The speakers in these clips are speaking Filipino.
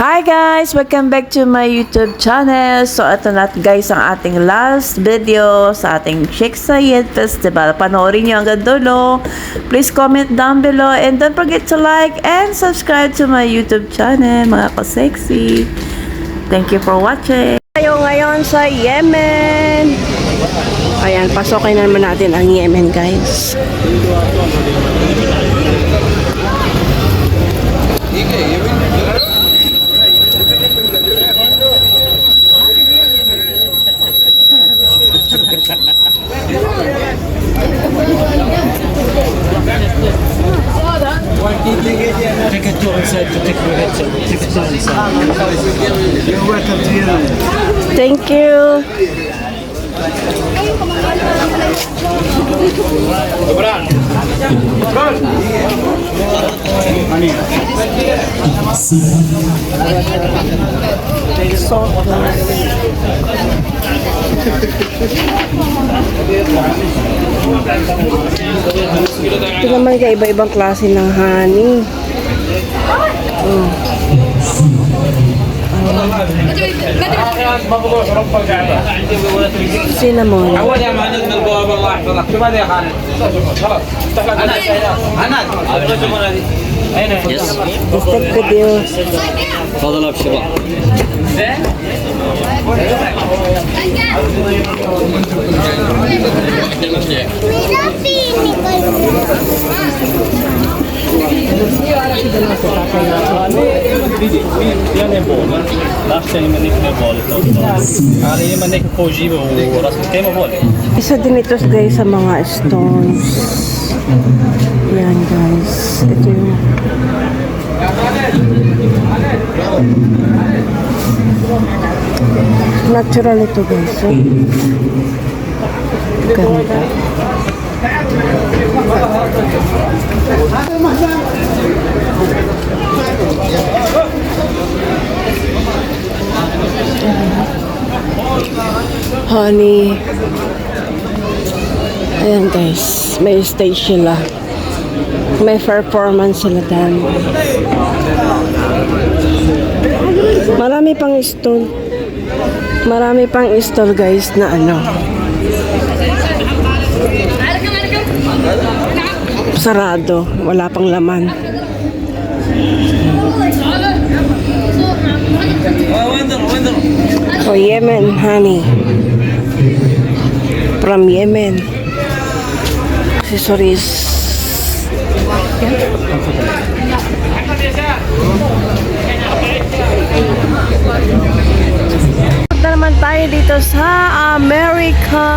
Hi guys! Welcome back to my YouTube channel. So ito na guys ang ating last video sa ating Sheikh Zayed Festival. Panoorin nyo hanggang dulo. Please comment down below and don't forget to like and subscribe to my YouTube channel mga ka-sexy. Thank you for watching. Tayo ngayon sa Yemen. Ayan, pasokin na naman natin ang Yemen guys. Take a tour inside to take your headset. Take a tour inside. You're welcome to Yemen. Thank you. Ito naman ka iba-ibang klase ng honey. Cinnamon. عود يا مهند من البوابه الله يحفظك شوف هذا يا خالد خلاص هناد اين Step video. تفضل ابشر Isa din ito guys sa mga stones. Yan guys. Ito yung natural ito guys. So, ganda. Honey. Ayan guys, may stage sila. May performance sila dyan. Marami pang stall. Marami pang stall guys na ano. Sarado, wala pang laman. Oh, Yemen, honey. From Yemen. Accessories. Punta naman tayo dito sa America.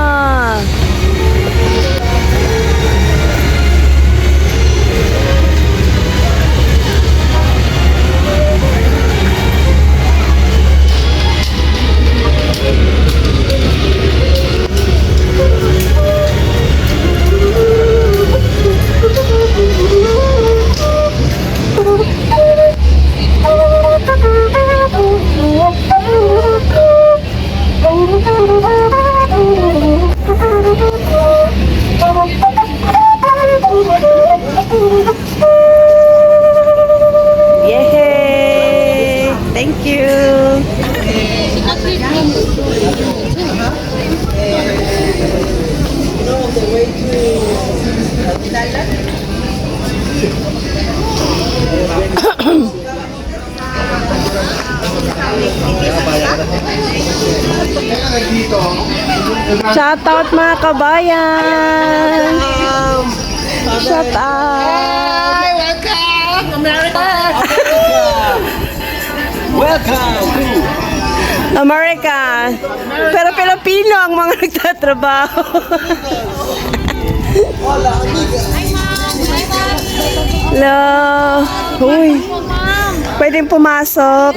Yay! Thank you. Shout out mga kabayan. Shout out. ويلكم America. Pero Pilipino ang mga nagtatrabaho. Hello. Uy. Pwedeng pumasok.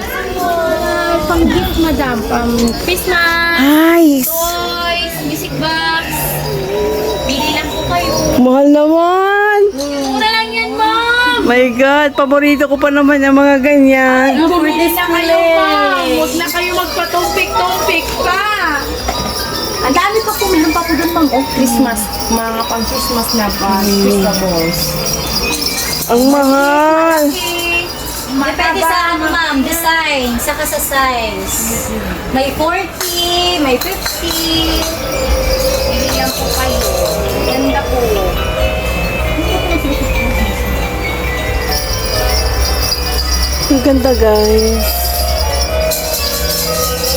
Pang gift, madam. Pang Christmas, Nice. toys, music box. Bili lang po kayo. Mahal naman. Mura lang yan, ma'am. My God, paborito ko pa naman yung mga ganyan. Bumili na kayo, ma'am. Huwag na kayo magpatumpik-tumpik pa. Ang dami pa po. Meron pa po doon, ma'am. Oh, Christmas. Mga pang Christmas na ba? Christmas balls. Ang mahal. Okay. Depende sa ano ma'am, design, saka sa size. May 40, may 50. Bigyan po kayo. Ganda po. Ang ganda, guys.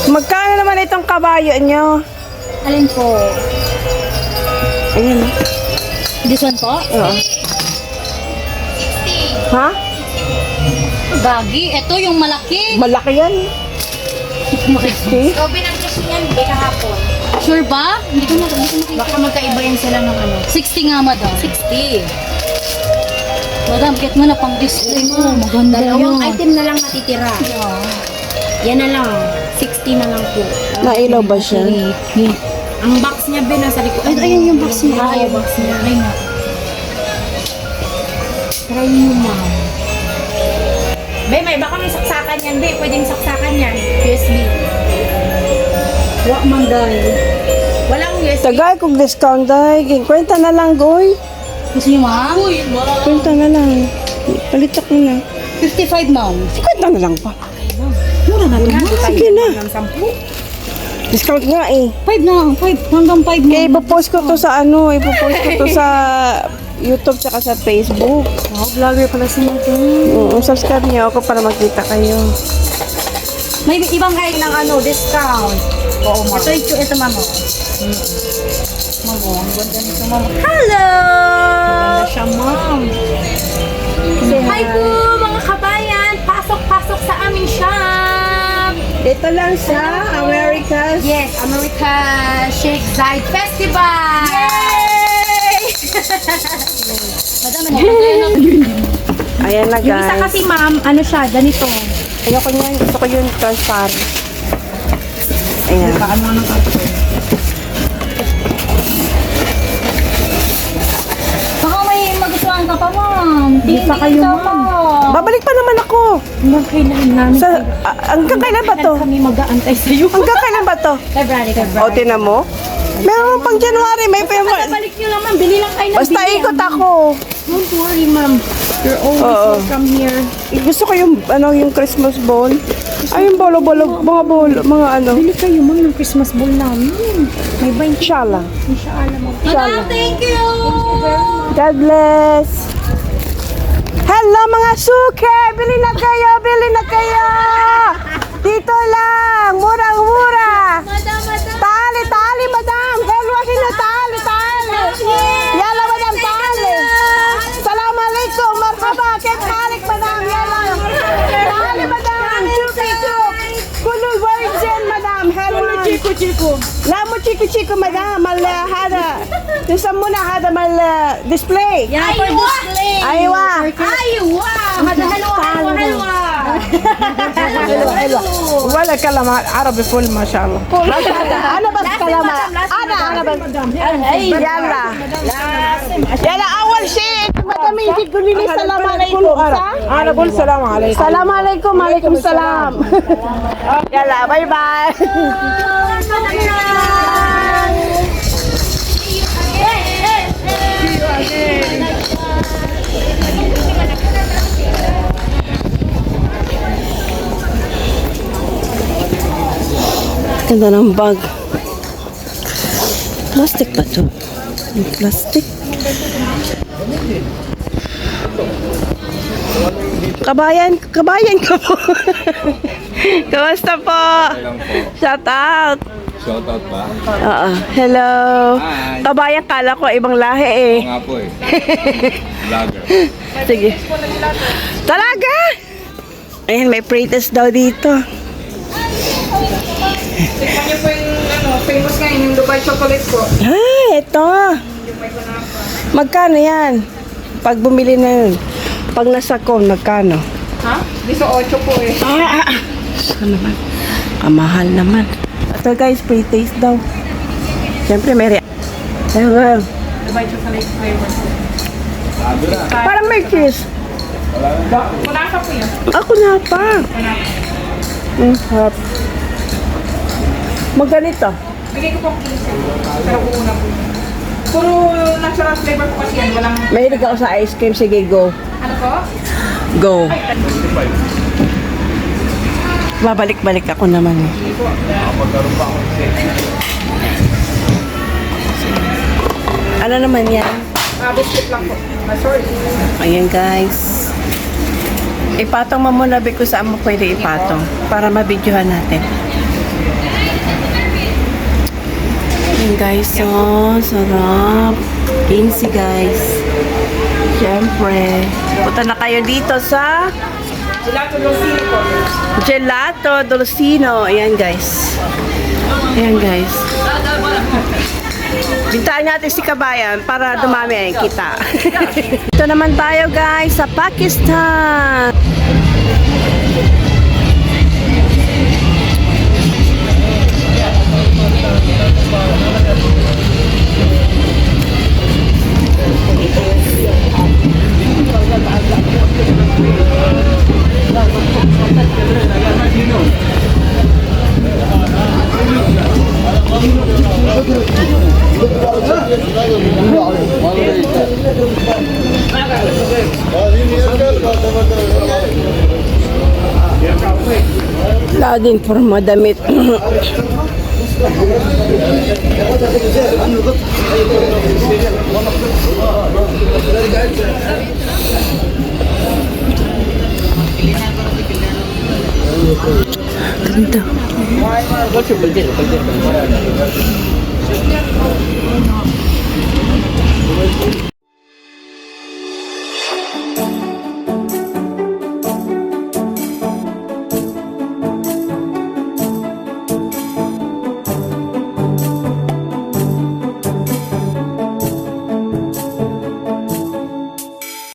Magkano naman itong kabayo nyo? Alin po? Ayan. This one po? Oo. Ha? Gagi, ito yung malaki. Malaki yan. So, binagkas niyan, di kahapon. Sure ba? Hindi ko na. Baka magkaiba yan sila ng ano. 60 nga madam. 60. Madam, get mo na pang display mo. Maganda Dalawang yun. item na lang matitira. Yan na lang. 60 na lang po. Nailaw ba siya? Ang box niya binasa likod. Ay, ayan yung box niya. Ah, yung box niya. Ay nga. Try mo, ma'am. May baka may saksakan yan, be. Pwedeng saksakan yan. USB. Wak man dahil. Walang USB. Tagay kung discount ay. Kwenta na lang, goy. Gusto niyo ma'am? Kwenta na lang. Palitak mo na. 55 ma'am. Kwenta na lang pa. Mura na ito. Sige na. Ng 10. Discount nga eh. 5 na. 5. Hanggang 5 Kaya ma'am. ipopost ko to sa ano, ipopost ko to sa YouTube tsaka sa Facebook. Wow, vlogger pala si madam. Subscribe niyo ako para makita kayo. May ibang kahit ng ano, discount. Oo ma'am. Ito ma'am. Ma'am, ang ganda nito ma'am. Hello! Ganda siya ma'am. Hi po, mga kabayan! Pasok-pasok sa aming shop! Dito lang sa America's. Yes, America Shake Zide Festival! Yay! Madam, ano? Ayan na Yung isa guys. kasi ma'am, ano siya, ganito. Ayoko niyan. Gusto ko yung transparent. Ayan. Baka may magustuhan ka pa ma'am. Di pa kayo, ma'am. Babalik pa naman ako. Hanggang kailan namin Hanggang kailan ba to? kami mag-aantay sa'yo. Hanggang kailan ba to? February. O, tinan mo. Meron pang January. May Balik nyo lang ma'am, bili lang kayo ng Basta bili. ikot ako. Don't worry ma'am. You're always Oo. welcome here. Gusto ko yung, yung Christmas ball. Ay, yung bolo-bolo. Mga bolo. Mga ano. Bili kayo ma'am ng Christmas ball namin. May 20. Inshallah. Inshallah ma'am. Inshallah. Thank you. God bless. Hello mga suke! Bili na kayo! Bili na kayo! Dito lang! Murang-mura! Tali, tali, madam! Helwahin na tali, tali! Yala, madam, tali! Salam alaikum! Marhaba! Kek halik, madam! Yala! Tali, madam! Chuk-chuk! Kulul virgin, madam! Helwa! Chico-chico! Lamu chico-chico, madam! Hada! Tusamuna hada mal display! Yeah, for display. Aywa! Aywa! Hada halwa, halwa, halwa! ولا كلام عربي فل ما شاء الله. أنا بس كلمة أنا بس يلا يلا أول شيء مدام يجي تقولي لي السلام عليكم صح؟ انا اقول السلام عليكم. السلام عليكم وعليكم السلام يلا باي باي Ganda ng bag. Plastic ba to? Plastic? Kabayan ka po. Kamusta po? Shout out. Shoutout ba? Hello. Hi. Kabayan, kala ko ibang lahi eh. Nga po eh. Vlogger. Sige. Talaga? Ayan, may pretest daw dito. Tingnan niyo po yung famous ngayon, yung Dubai chocolate po. Ah, ito. Magkano yan? Pag bumili na yun. Pag nasa con, magkano? Ha? 18 po eh. Ano naman? Mahal naman. Ito guys, pre-taste daw. Siyempre, may Ayun. Dubai chocolate flavor. Parang may cheese. Wala ka po yan. Ako na pa. Harap. Magganito. Bigay ko po 15. Pero una po. Puro natural flavor po kasi yan. Walang, Mahilig ako sa ice cream. Sige, go. ano po? Go. Babalik-balik ako naman. Ano naman yan? Biscuit lang po. Sorry. Ayan guys. Ipatong mo muna ko saan mo pwede ipatong para mabidyohan natin. Ayan guys, so sarap. 15 guys. Siyempre. Punta na kayo dito sa Gelato Lucino po. Gelato Dolcino. Ayan guys. Ayan guys. Bintahan natin si Kabayan para dumami ang kita. Ito naman tayo guys sa Pakistan. Wala din forma damit. Ganda.